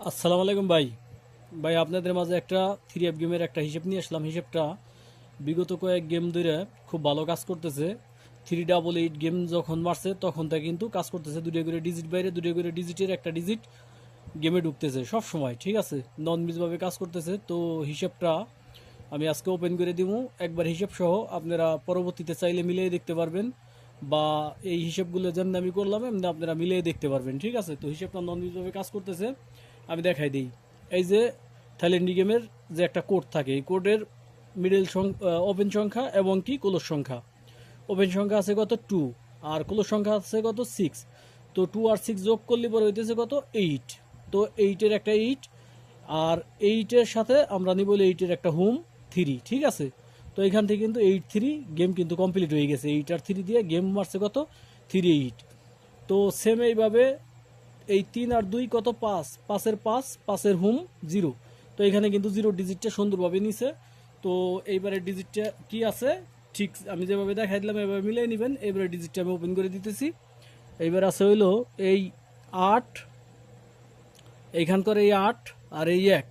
আসসালামু আলাইকুম ভাই। ভাই আপনাদের মাঝে একটা থ্রি এফ গেমের একটা হিসেব নিয়ে আসলাম। হিসেবটা বিগত কয়েক গেম ধরে খুব ভালো কাজ করতেছে। 388 গেম যখন মারছে তখন তা কিন্তু কাজ করতেছে। দুটো করে ডিজিট বাইরে, দুটো করে ডিজিটের একটা ডিজিট গেমে ঢুকতেছে সব সময়, ঠিক আছে, নন মিসভাবে কাজ করতেছে। তো হিসেবটা আমি আজকে ওপেন করে দিব একবার হিসেব সহ। আপনারা পরবর্তীতে চাইলে মিলিয়ে দেখতে পারবেন, বা এই হিসেবগুলো যেমন আমি করলাম এমনি আপনারা মিলিয়ে দেখতে পারবেন, ঠিক আছে। তো হিসেবটা নন মিসভাবে কাজ করতেছে, আমি দেখাই দিই। এই যে থাইল্যান্ড গেমের যে একটা কোড থাকে, এই কোডের মিডল ওপেন সংখ্যা এবং কি ক্লোজ সংখ্যা। ওপেন সংখ্যা আছে কত 2, আর ক্লোজ সংখ্যা আছে কত 6। তো 2 আর 6 যোগ করলে পরে হইতেছে কত 8। তো 8-এর একটা 8, আর 8-এর সাথে আমরা নিব 8-এর একটা হোম 3, ঠিক আছে। তো এখান থেকে কিন্তু 8-3 গেম কিন্তু কমপ্লিট হয়ে গেছে। 8 আর 3 দিয়ে গেম মারছে কত 3-8। তো সেম এইভাবে এই 3 আর 2 কত 5, 5-এর 5, 5-এর হোম 0। তো এখানে কিন্তু 0 ডিজিটটা সুন্দরভাবে নিছে। তো এইবারের ডিজিটটা কি আছে, ঠিক আমি যেভাবে দেখাই দিলাম এভাবে মিলিয়ে নেবেন। এবারে ডিজিটটা আমি ওপেন করে দিতেছি। এইবার আছে হইলো এই 8, এইখানকার এই 8 আর এই 1,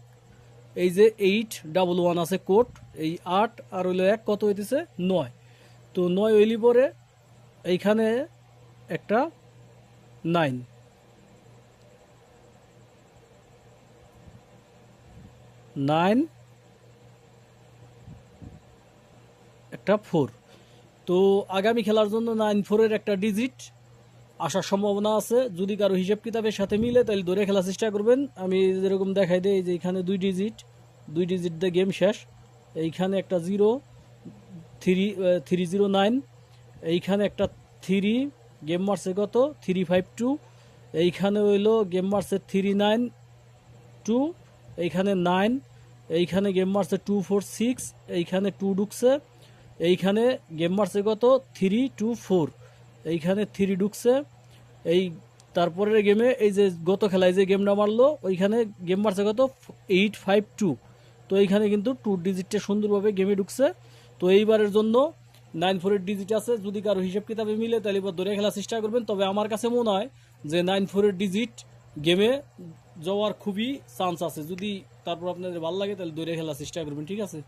এই যে 811 আছে কোড, এই 8 আর হইলো 1 কত হইতেছে 9। তো 9 হইলি পরে এইখানে একটা 9, 9 একটা 4। তো আগামী খেলার জন্য 9-4-এর একটা ডিজিট আসার সম্ভাবনা আছে। যদি কারো হিসাব কিতাবের সাথে মিলে তাহলে ধরে খেলার চেষ্টা করবেন। আমি যেরকম দেখাই দিই যে এখানে 2 ডিজিট দিয়ে গেম শেষ। এইখানে একটা 0, 309, এইখানে একটা 3, গেম মারছে কত 352, এইখানে হইলো গেম মারছে 392, এইখানে 9, এইখানে গেম মারছে 246, এইখানে 2 ঢুকছে, এইখানে গেম মারছে কত 324, এইখানে 3 ঢুকছে। এই তারপরের গেমে এই যে গত খেলায় যে গেমটা মারলো ওইখানে গেম মারছে কত 852। তো এইখানে কিন্তু 2 ডিজিটটা সুন্দরভাবে গেমে ঢুকছে। তো এইবারের জন্য 9-4-এর ডিজিট আছে। যদি কারো হিসাব কিতাবে মিলে তাহলে এবার ধরে খেলার চেষ্টা করবেন। তবে আমার কাছে মনে হয় যে 9-4-এর ডিজিট গেমে যাওয়ার খুবই চান্স আছে। যদি তারপর আপনাদের ভালো লাগে তাহলে ধরে খেলার চেষ্টা করবেন, ঠিক আছে।